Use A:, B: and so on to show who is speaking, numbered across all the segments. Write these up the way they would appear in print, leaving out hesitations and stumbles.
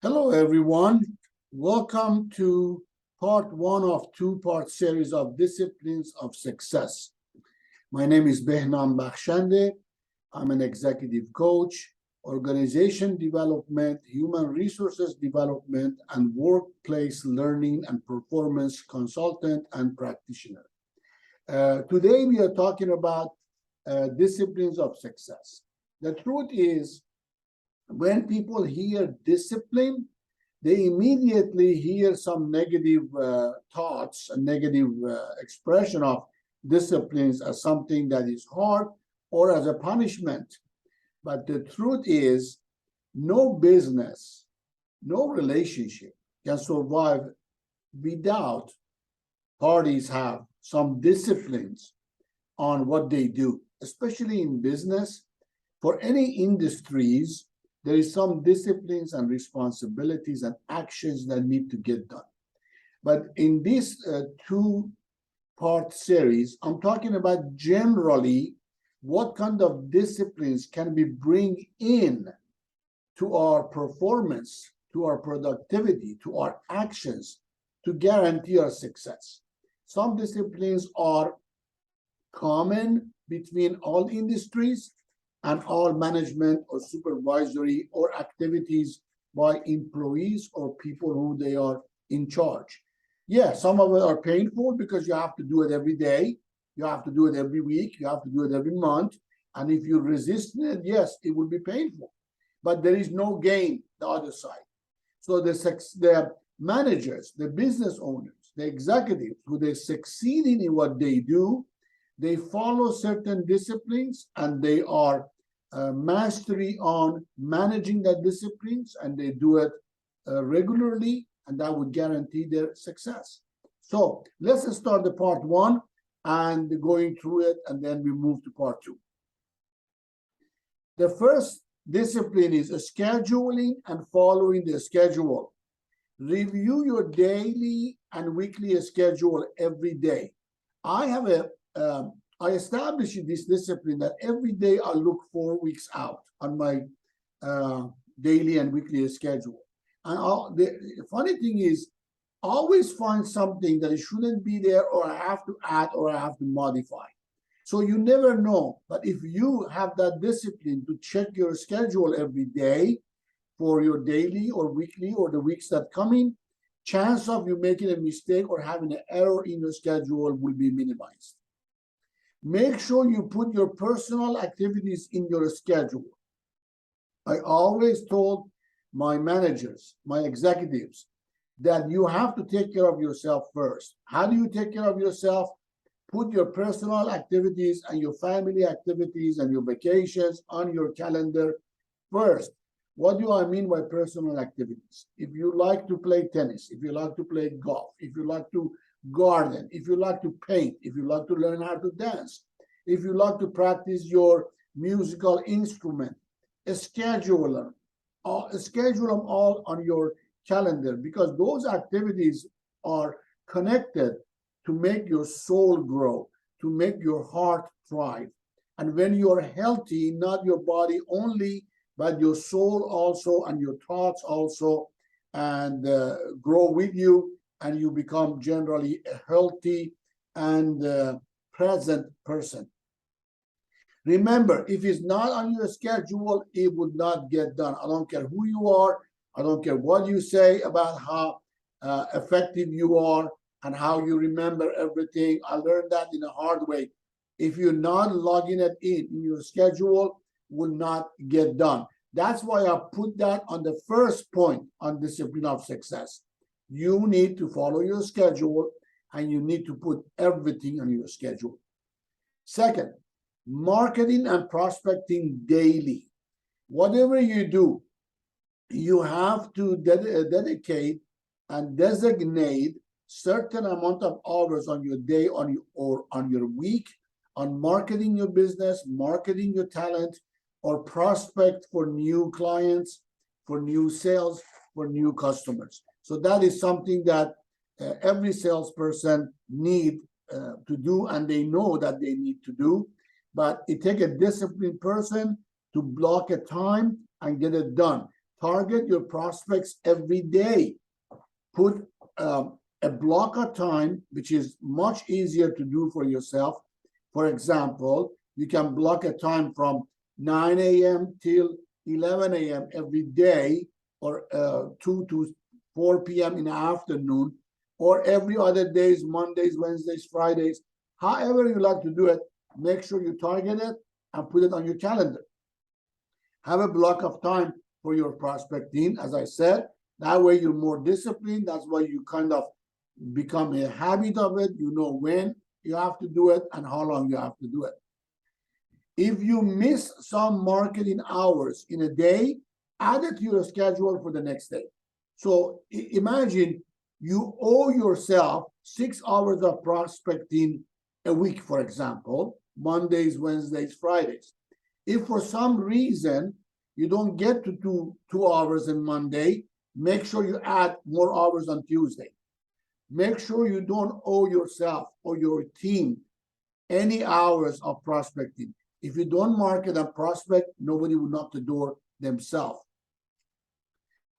A: Hello, everyone. Welcome to part one of two-part series of Disciplines of Success. My name is Behnam Bakhshandeh. I'm an executive coach, organization development, human resources development, and workplace learning and performance consultant and practitioner. Today, we are talking about disciplines of success. The truth is, when people hear discipline, they immediately hear some negative thoughts, a negative expression of disciplines as something that is hard or as a punishment. But the truth is, no business, no relationship can survive without parties have some disciplines on what they do, especially in business. For any industries, there is some disciplines and responsibilities and actions that need to get done. But in this two-part series, I'm talking about generally what kind of disciplines can we bring in to our performance, to our productivity, to our actions to guarantee our success. Some disciplines are common between all industries and all management or supervisory or activities by employees or people who they are in charge. Yeah, some of it are painful because you have to do it every day, you have to do it every week, you have to do it every month. And if you resist it, yes, it will be painful. But there is no gain the other side. So the managers, the business owners, the executives, who they succeed in what they do, they follow certain disciplines and they are mastery on managing the disciplines, and they do it regularly, and that would guarantee their success. So let's start the part one and going through it, and then we move to part two. The first discipline is scheduling and following the schedule. Review your daily and weekly schedule every day. I established this discipline that every day I look 4 weeks out on my daily and weekly schedule. And the funny thing is, I always find something that it shouldn't be there, or I have to add, or I have to modify. So you never know. But if you have that discipline to check your schedule every day for your daily or weekly or the weeks that come in, chance of you making a mistake or having an error in your schedule will be minimized. Make sure you put your personal activities in your schedule. I always told my managers, my executives, that you have to take care of yourself first. How do you take care of yourself? Put your personal activities and your family activities and your vacations on your calendar first. What do I mean by personal activities? If you like to play tennis, if you like to play golf, if you like to garden, if you like to paint, if you like to learn how to dance, if you like to practice your musical instrument, schedule them all on your calendar, because those activities are connected to make your soul grow, to make your heart thrive. And when you're healthy, not your body only, but your soul also and your thoughts also, and grow with you, and you become generally a healthy and present person. Remember, if it's not on your schedule, it would not get done. I don't care who you are. I don't care what you say about how effective you are and how you remember everything. I learned that in a hard way. If you're not logging it in your schedule, will not get done. That's why I put that on the first point on discipline of success. You need to follow your schedule, and you need to put everything on your schedule. Second, marketing and prospecting daily. Whatever you do, you have to dedicate and designate certain amount of hours on your day or on your week on marketing your business, marketing your talent, or prospect for new clients, for new sales, for new customers. So that is something that every salesperson need to do, and they know that they need to do. But it takes a disciplined person to block a time and get it done. Target your prospects every day. Put a block of time, which is much easier to do for yourself. For example, you can block a time from 9 a.m. till 11 a.m. every day, or 2 to 4 p.m. in the afternoon, or every other days, Mondays, Wednesdays, Fridays. However you like to do it, make sure you target it and put it on your calendar. Have a block of time for your prospecting, as I said. That way you're more disciplined. That's why you kind of become a habit of it. You know when you have to do it and how long you have to do it. If you miss some marketing hours in a day, add it to your schedule for the next day. So imagine you owe yourself 6 hours of prospecting a week, for example, Mondays, Wednesdays, Fridays. If for some reason you don't get to do 2 hours on Monday, make sure you add more hours on Tuesday. Make sure you don't owe yourself or your team any hours of prospecting. If you don't market and prospect, nobody will knock the door themselves.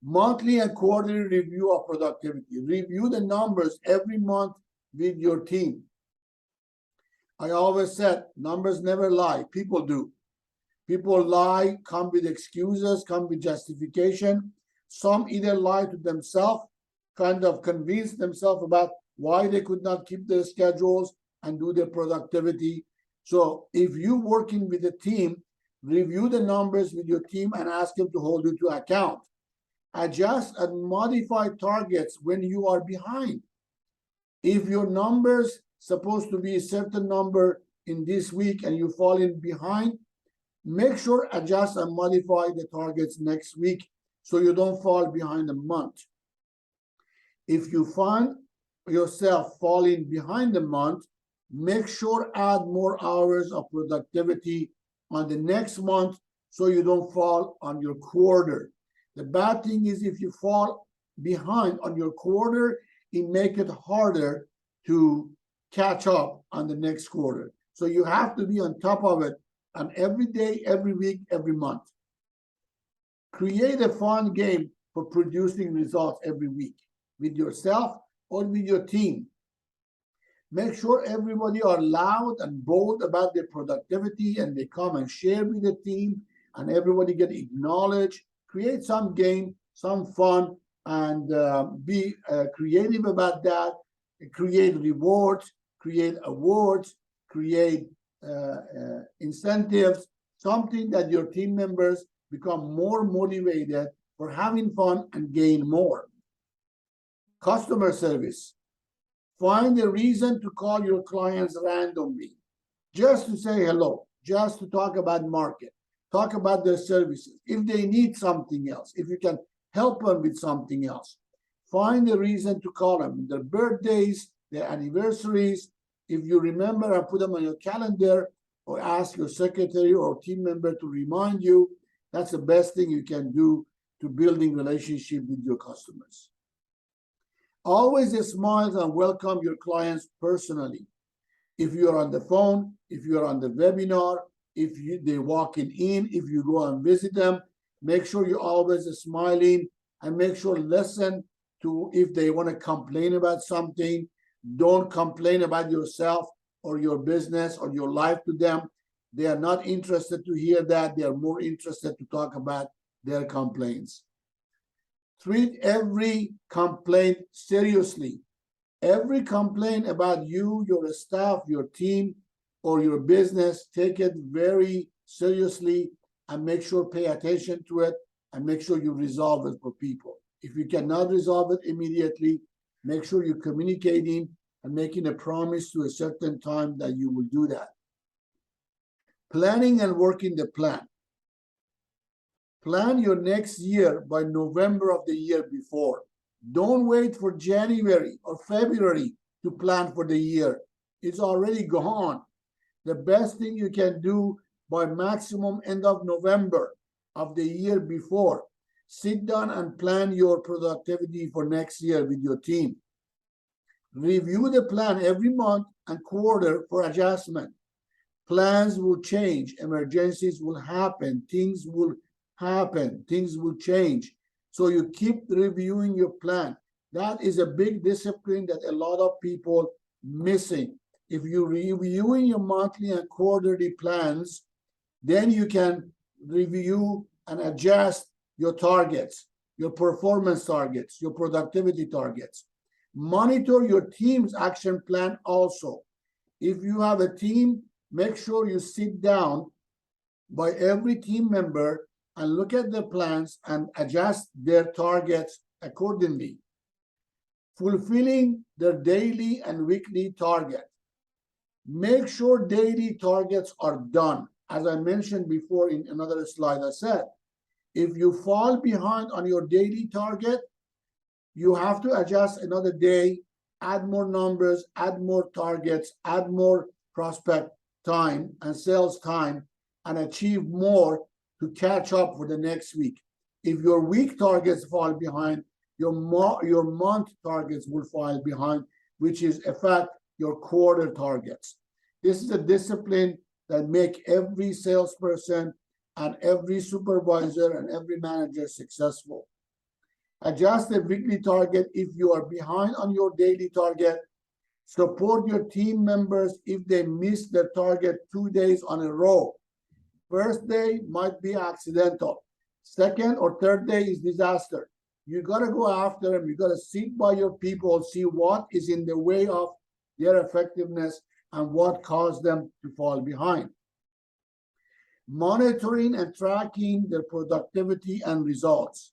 A: Monthly and quarterly review of productivity. Review the numbers every month with your team. I always said, numbers never lie. People do. People lie, come with excuses, come with justification. Some either lie to themselves, kind of convince themselves about why they could not keep their schedules and do their productivity. So if you're working with a team, review the numbers with your team and ask them to hold you to account. Adjust and modify targets when you are behind. If your numbers supposed to be a certain number in this week and you fall in behind, make sure adjust and modify the targets next week so you don't fall behind a month. If you find yourself falling behind a month, make sure add more hours of productivity on the next month so you don't fall on your quarter. The bad thing is if you fall behind on your quarter, it makes it harder to catch up on the next quarter. So you have to be on top of it on every day, every week, every month. Create a fun game for producing results every week with yourself or with your team. Make sure everybody are loud and bold about their productivity and they come and share with the team and everybody get acknowledged. Create some game, some fun, and be creative about that. Create rewards, create awards, create incentives, something that your team members become more motivated for having fun and gain more. Customer service. Find a reason to call your clients randomly, just to say hello, just to talk about market, talk about their services. If they need something else, if you can help them with something else, find a reason to call them. Their birthdays, their anniversaries. If you remember and put them on your calendar or ask your secretary or team member to remind you, that's the best thing you can do to building relationship with your customers. Always smile and welcome your clients personally. If you're on the phone, if you're on the webinar, if they walking in, if you go and visit them, make sure you're always smiling and make sure listen to if they want to complain about something. Don't complain about yourself or your business or your life to them. They are not interested to hear that. They are more interested to talk about their complaints. Treat every complaint seriously. Every complaint about you, your staff, your team, or your business, take it very seriously and make sure pay attention to it and make sure you resolve it for people. If you cannot resolve it immediately, make sure you're communicating and making a promise to a certain time that you will do that. Planning and working the plan. Plan your next year by November of the year before. Don't wait for January or February to plan for the year. It's already gone. The best thing you can do by maximum end of November of the year before. Sit down and plan your productivity for next year with your team. Review the plan every month and quarter for adjustment. Plans will change, emergencies will happen, things will happen, things will change. So you keep reviewing your plan. That is a big discipline that a lot of people missing. If you're reviewing your monthly and quarterly plans, then you can review and adjust your targets, your performance targets, your productivity targets. Monitor your team's action plan also. If you have a team, make sure you sit down by every team member and look at the plans and adjust their targets accordingly. Fulfilling their daily and weekly target. Make sure daily targets are done. As I mentioned before in another slide, I said, if you fall behind on your daily target, you have to adjust another day, add more numbers, add more targets, add more prospect time and sales time, and achieve more to catch up for the next week. If your week targets fall behind, your month targets will fall behind, which is affect your quarter targets. This is a discipline that make every salesperson and every supervisor and every manager successful. Adjust the weekly target if you are behind on your daily target. Support your team members if they miss their target 2 days on a row. First day might be accidental. Second or third day is disaster. You got to go after them. You got to sit by your people, see what is in the way of their effectiveness and what caused them to fall behind. Monitoring and tracking their productivity and results.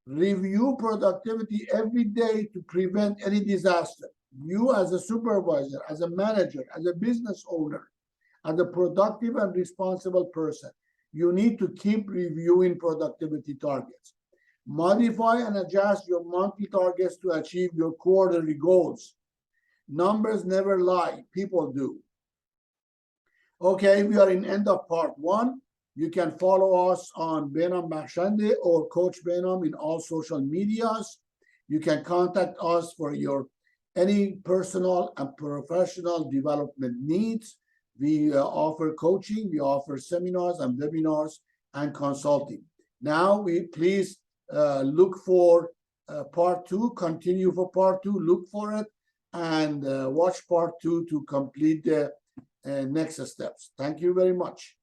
A: Review productivity every day to prevent any disaster. You as a supervisor, as a manager, as a business owner, as a productive and responsible person, you need to keep reviewing productivity targets. Modify and adjust your monthly targets to achieve your quarterly goals. Numbers never lie, people do. Okay, we are in end of part 1. You can follow us on Behnam Bakhshandeh or Coach Behnam in all social medias. You can contact us for your any personal and professional development needs. We offer coaching, we offer seminars and webinars and consulting. Now, please look for part 2, continue for part 2, look for it, and watch part 2 to complete the next steps. Thank you very much.